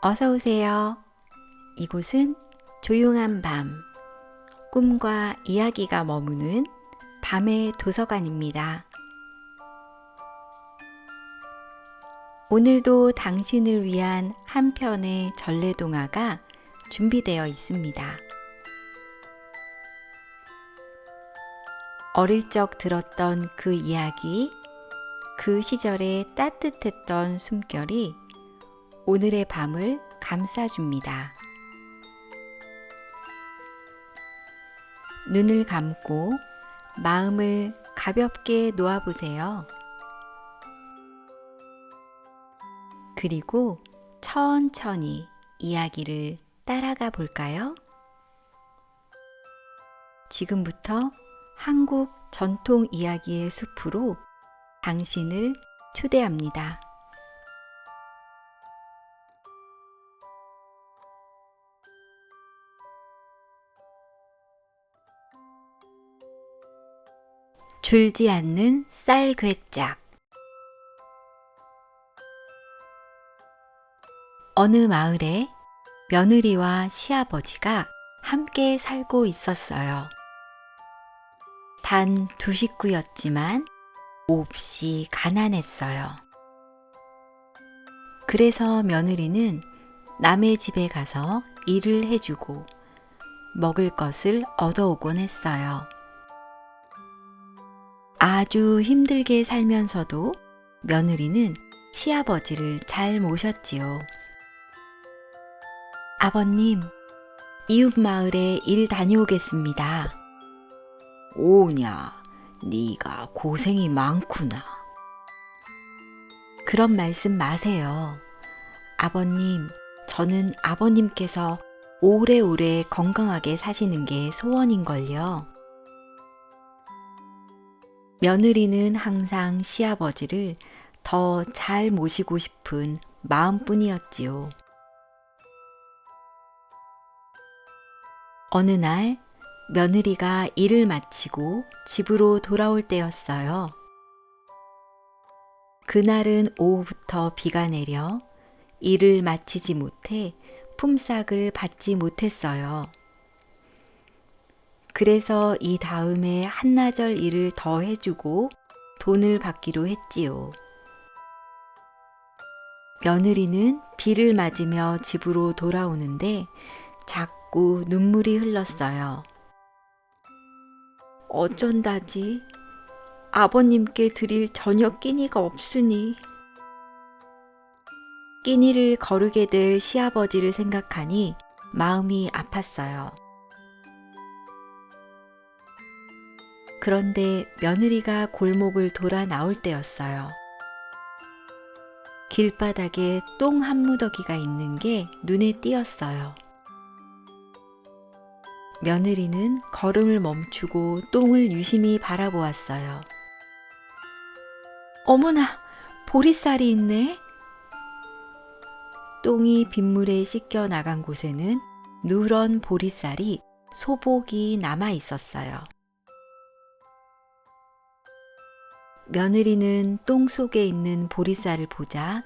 어서 오세요. 이곳은 조용한 밤, 꿈과 이야기가 머무는 밤의 도서관입니다. 오늘도 당신을 위한 한 편의 전래동화가 준비되어 있습니다. 어릴 적 들었던 그 이야기, 그 시절의 따뜻했던 숨결이 오늘의 밤을 감싸줍니다. 눈을 감고 마음을 가볍게 놓아보세요. 그리고 천천히 이야기를 따라가 볼까요? 지금부터 한국 전통 이야기의 숲으로 당신을 초대합니다. 줄지 않는 쌀괴짝. 어느 마을에 며느리와 시아버지가 함께 살고 있었어요. 단 두 식구였지만 몹시 가난했어요. 그래서 며느리는 남의 집에 가서 일을 해주고 먹을 것을 얻어오곤 했어요. 아주 힘들게 살면서도 며느리는 시아버지를 잘 모셨지요. 아버님, 이웃 마을에 일 다녀오겠습니다. 오냐, 네가 고생이 많구나. 그런 말씀 마세요. 아버님, 저는 아버님께서 오래오래 건강하게 사시는 게 소원인걸요. 며느리는 항상 시아버지를 더 잘 모시고 싶은 마음뿐이었지요. 어느 날 며느리가 일을 마치고 집으로 돌아올 때였어요. 그날은 오후부터 비가 내려 일을 마치지 못해 품삯을 받지 못했어요. 그래서 이 다음에 한나절 일을 더 해주고 돈을 받기로 했지요. 며느리는 비를 맞으며 집으로 돌아오는데 자꾸 눈물이 흘렀어요. 어쩐다지 아버님께 드릴 저녁 끼니가 없으니. 끼니를 거르게 될 시아버지를 생각하니 마음이 아팠어요. 그런데 며느리가 골목을 돌아 나올 때였어요. 길바닥에 똥 한 무더기가 있는 게 눈에 띄었어요. 며느리는 걸음을 멈추고 똥을 유심히 바라보았어요. 어머나, 보리쌀이 있네. 똥이 빗물에 씻겨 나간 곳에는 누런 보리쌀이 소복이 남아 있었어요. 며느리는 똥 속에 있는 보리쌀을 보자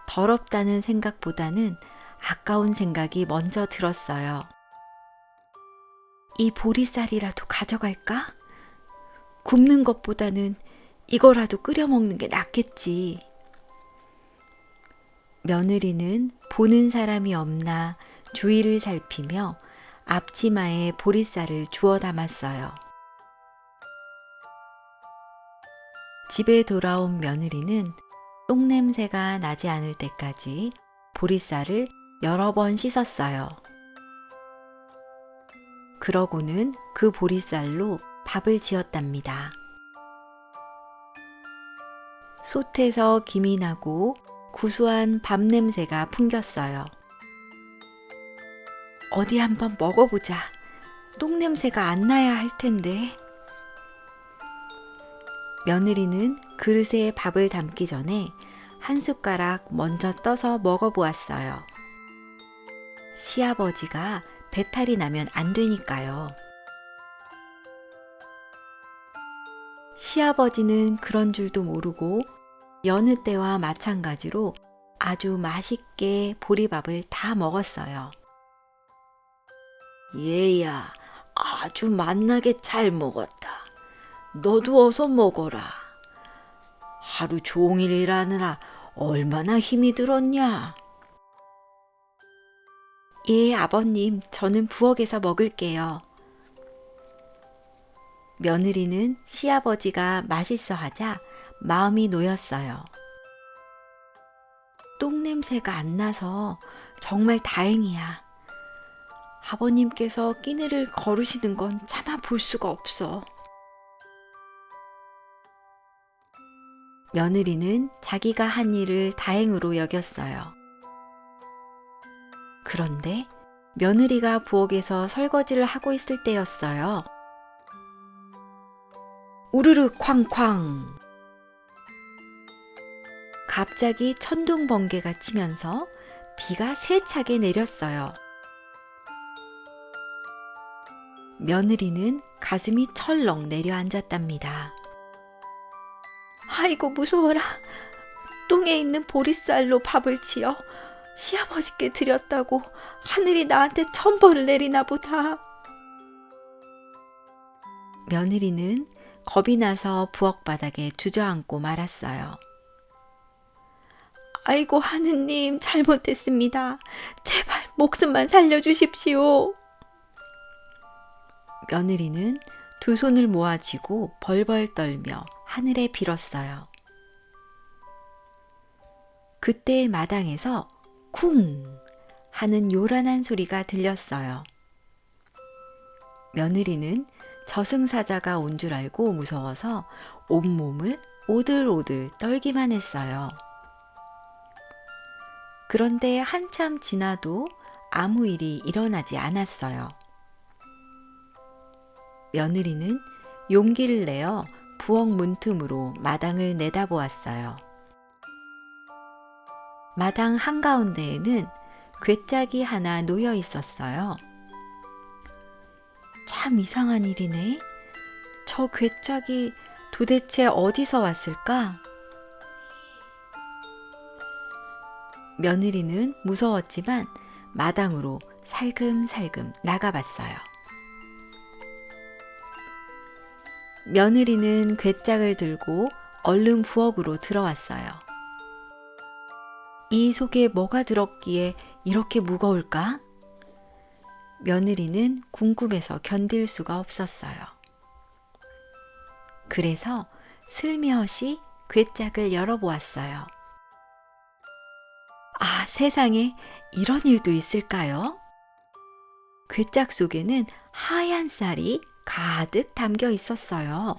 더럽다는 생각보다는 아까운 생각이 먼저 들었어요. 이 보리쌀이라도 가져갈까? 굽는 것보다는 이거라도 끓여 먹는 게 낫겠지. 며느리는 보는 사람이 없나 주위를 살피며 앞치마에 보리쌀을 주워 담았어요. 집에 돌아온 며느리는 똥냄새가 나지 않을 때까지 보리쌀을 여러 번 씻었어요. 그러고는 그 보리쌀로 밥을 지었답니다. 솥에서 김이 나고 구수한 밥 냄새가 풍겼어요. 어디 한번 먹어보자. 똥 냄새가 안 나야 할 텐데. 며느리는 그릇에 밥을 담기 전에 한 숟가락 먼저 떠서 먹어보았어요. 시아버지가 배탈이 나면 안 되니까요. 시아버지는 그런 줄도 모르고 여느 때와 마찬가지로 아주 맛있게 보리밥을 다 먹었어요. 얘야, 아주 맛나게 잘 먹었다. 너도 어서 먹어라. 하루 종일 일하느라 얼마나 힘이 들었냐? 예, 아버님, 저는 부엌에서 먹을게요. 며느리는 시아버지가 맛있어 하자 마음이 놓였어요. 똥냄새가 안 나서 정말 다행이야. 아버님께서 끼니를 거르시는 건 차마 볼 수가 없어. 며느리는 자기가 한 일을 다행으로 여겼어요. 그런데 며느리가 부엌에서 설거지를 하고 있을 때였어요. 우르르 쾅쾅! 갑자기 천둥 번개가 치면서 비가 세차게 내렸어요. 며느리는 가슴이 철렁 내려앉았답니다. 아이고 무서워라. 똥에 있는 보리쌀로 밥을 지어 시아버지께 드렸다고 하늘이 나한테 천벌을 내리나 보다. 며느리는 겁이 나서 부엌 바닥에 주저앉고 말았어요. 아이고 하느님, 잘못했습니다. 제발 목숨만 살려주십시오. 며느리는 두 손을 모아쥐고 벌벌 떨며 하늘에 빌었어요. 그때 마당에서 쿵 하는 요란한 소리가 들렸어요. 며느리는 저승사자가 온 줄 알고 무서워서 온몸을 오들오들 떨기만 했어요. 그런데 한참 지나도 아무 일이 일어나지 않았어요. 며느리는 용기를 내어 부엌 문틈으로 마당을 내다보았어요. 마당 한가운데에는 괴짝이 하나 놓여 있었어요. 참 이상한 일이네. 저 괴짝이 도대체 어디서 왔을까? 며느리는 무서웠지만 마당으로 살금살금 나가봤어요. 며느리는 괴짝을 들고 얼른 부엌으로 들어왔어요. 이 속에 뭐가 들었기에 이렇게 무거울까? 며느리는 궁금해서 견딜 수가 없었어요. 그래서 슬며시 괴짝을 열어보았어요. 아, 세상에 이런 일도 있을까요? 괴짝 속에는 하얀 쌀이 가득 담겨 있었어요.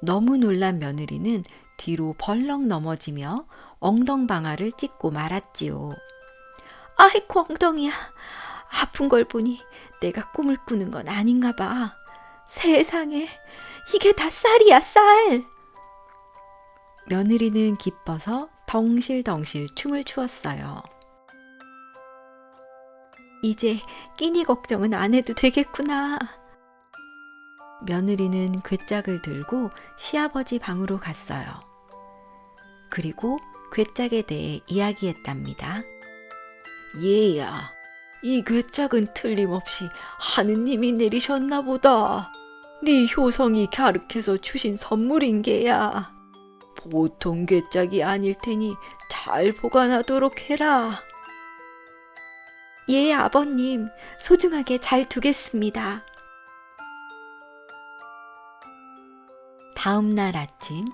너무 놀란 며느리는 뒤로 벌렁 넘어지며 엉덩방아를 찢고 말았지요. 아이고 엉덩이야. 아픈 걸 보니 내가 꿈을 꾸는 건 아닌가 봐. 세상에 이게 다 쌀이야, 쌀. 며느리는 기뻐서 덩실덩실 춤을 추었어요. 이제 끼니 걱정은 안 해도 되겠구나. 며느리는 괴짝을 들고 시아버지 방으로 갔어요. 그리고 괴짝에 대해 이야기했답니다. 얘야, 이 괴짝은 틀림없이 하느님이 내리셨나 보다. 네 효성이 갸륵해서 주신 선물인 게야. 보통 괴짝이 아닐 테니 잘 보관하도록 해라. 예, 아버님, 소중하게 잘 두겠습니다. 다음 날 아침,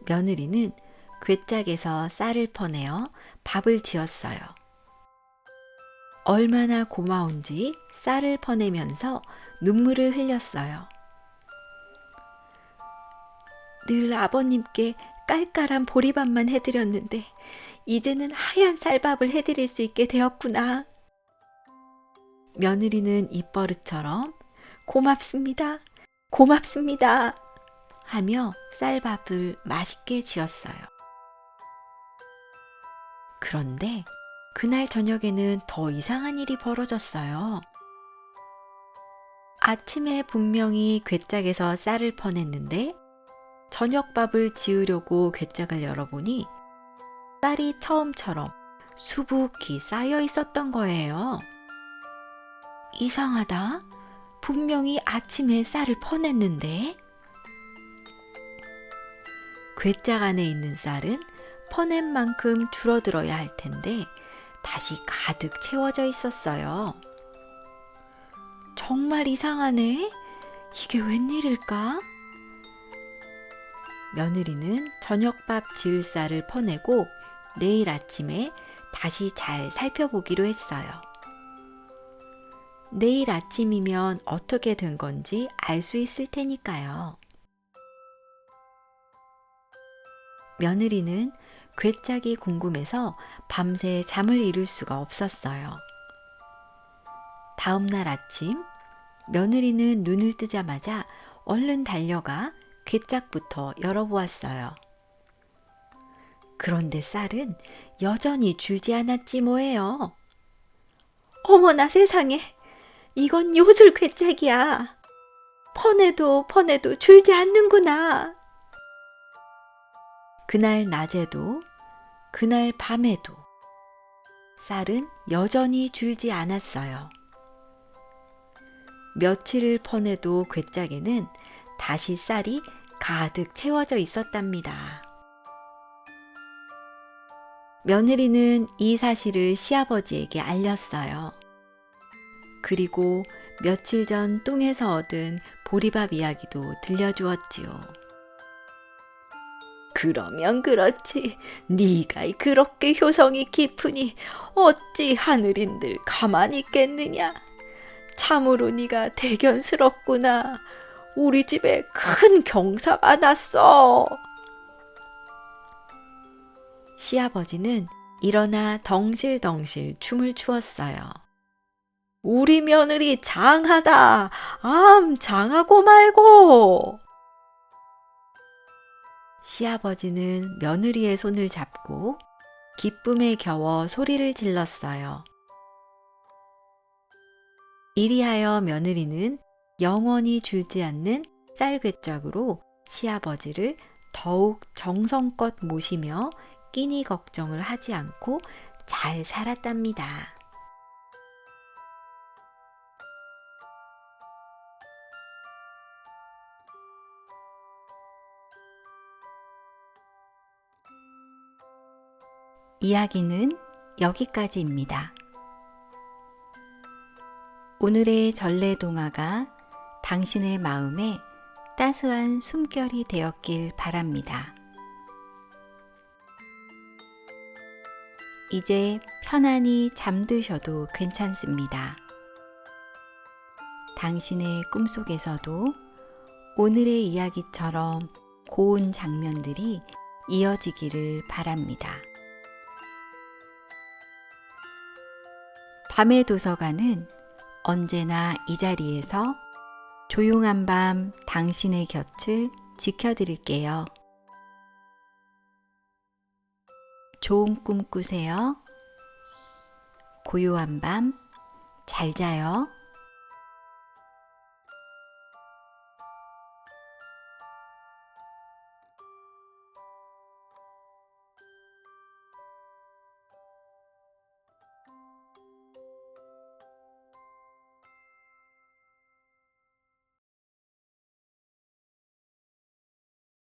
며느리는 괴짝에서 쌀을 퍼내어 밥을 지었어요. 얼마나 고마운지 쌀을 퍼내면서 눈물을 흘렸어요. 늘 아버님께 깔깔한 보리밥만 해드렸는데 이제는 하얀 쌀밥을 해드릴 수 있게 되었구나. 며느리는 입버릇처럼 고맙습니다, 고맙습니다 하며 쌀밥을 맛있게 지었어요. 그런데 그날 저녁에는 더 이상한 일이 벌어졌어요. 아침에 분명히 괴짝에서 쌀을 퍼냈는데 저녁밥을 지으려고 괴짝을 열어보니 쌀이 처음처럼 수북히 쌓여 있었던 거예요. 이상하다. 분명히 아침에 쌀을 퍼냈는데. 괴짝 안에 있는 쌀은 퍼낸 만큼 줄어들어야 할 텐데 다시 가득 채워져 있었어요. 정말 이상하네. 이게 웬일일까? 며느리는 저녁밥 지을 쌀을 퍼내고 내일 아침에 다시 잘 살펴보기로 했어요. 내일 아침이면 어떻게 된 건지 알 수 있을 테니까요. 며느리는 괴짝이 궁금해서 밤새 잠을 이룰 수가 없었어요. 다음 날 아침, 며느리는 눈을 뜨자마자 얼른 달려가 괴짝부터 열어보았어요. 그런데 쌀은 여전히 줄지 않았지 뭐예요. 어머나 세상에! 이건 요술 괴짝이야. 퍼내도 줄지 않는구나. 그날 낮에도 그날 밤에도 쌀은 여전히 줄지 않았어요. 며칠을 퍼내도 괴짝에는 다시 쌀이 가득 채워져 있었답니다. 며느리는 이 사실을 시아버지에게 알렸어요. 그리고 며칠 전 똥에서 얻은 보리밥 이야기도 들려주었지요. 그러면 그렇지. 네가 그렇게 효성이 깊으니 어찌 하늘인들 가만히 있겠느냐. 참으로 네가 대견스럽구나. 우리 집에 큰 경사가 났어. 시아버지는 일어나 덩실덩실 춤을 추었어요. 우리 며느리 장하다. 장하고 말고. 시아버지는 며느리의 손을 잡고 기쁨에 겨워 소리를 질렀어요. 이리하여 며느리는 영원히 줄지 않는 쌀괴짝으로 시아버지를 더욱 정성껏 모시며 끼니 걱정을 하지 않고 잘 살았답니다. 이야기는 여기까지입니다. 오늘의 전래동화가 당신의 마음에 따스한 숨결이 되었길 바랍니다. 이제 편안히 잠드셔도 괜찮습니다. 당신의 꿈속에서도 오늘의 이야기처럼 고운 장면들이 이어지기를 바랍니다. 밤의 도서관은 언제나 이 자리에서 조용한 밤 당신의 곁을 지켜드릴게요. 좋은 꿈 꾸세요. 고요한 밤 잘 자요.